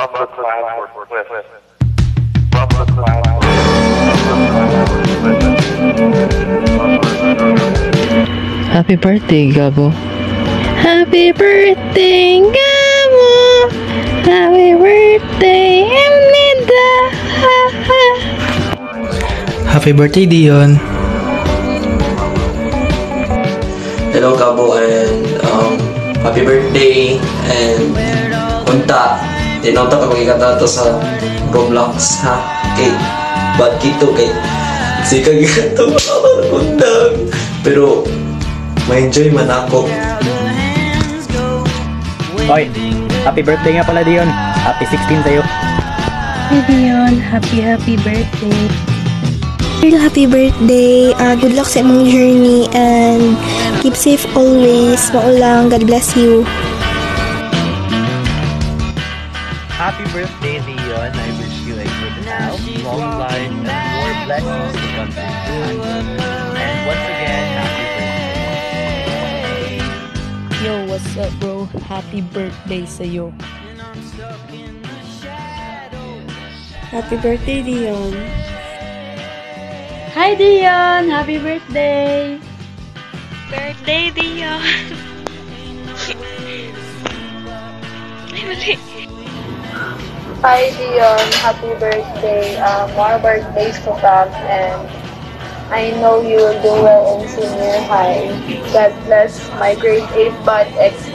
Rough the cloud for Cliff. Rough the cloud for Happy birthday, Gabo. Happy birthday, Gabo. Happy birthday, Amanda. Happy birthday, Dion. Hello Gabo and happy birthday and unta tinawta ka magigatato sa Roblox ha kay bad kito kay sikag gato undang pero ma-enjoy man ako. Oy, happy birthday nga pala Dion. Happy 16 sa'yo. Hey Dion, happy birthday. Happy birthday. Good luck sa imong journey and keep safe always. Maulang. God bless you. Happy birthday, Dion. I wish you a good health, long life, and more blessings to come to you. And once again, happy birthday. Yo, what's up bro? Happy birthday sa'yo. Happy birthday, Dion. Hi Dion, happy birthday. Birthday, Dion. Hi Dion, happy birthday. More birthdays to come and I know you will do well in senior high. God bless my grade 8 bad XP.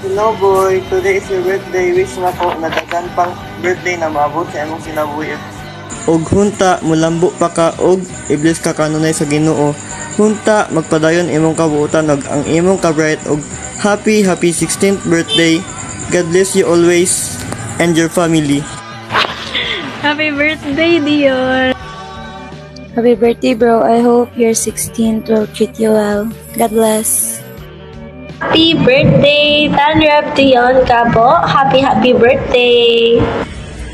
Hello boy, today is your birthday. Wish na ko nadagan pang birthday na maabot sa imong sinabuhi. Og hunta mulambo pa ka og i-bless ka kanunay sa Ginoo. Hunta magpadayon imong kabuutan og ang imong ka-bright og happy 16th birthday. God bless you always and your family. Happy birthday Dion. Happy birthday, bro. I hope your 16th will treat you well. God bless. Happy birthday, Tanrab Dion Gabo. Happy birthday.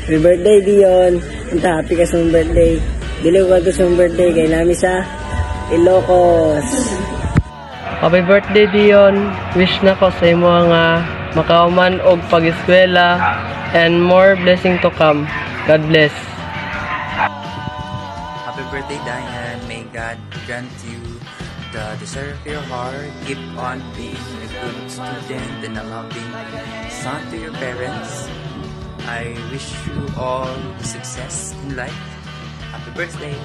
Happy birthday Dion. Unta happy ka sa mong birthday. Dili ko sa mong birthday kay nami sa Ilocos. Happy birthday, Dion. Wish na ko sa imo nga makauman og pag-eskwela and more blessing to come. God bless. Happy birthday, Diane. May God grant you the desire of your heart. Keep on being a good student and a loving son to your parents. I wish you all success in life. Happy birthday.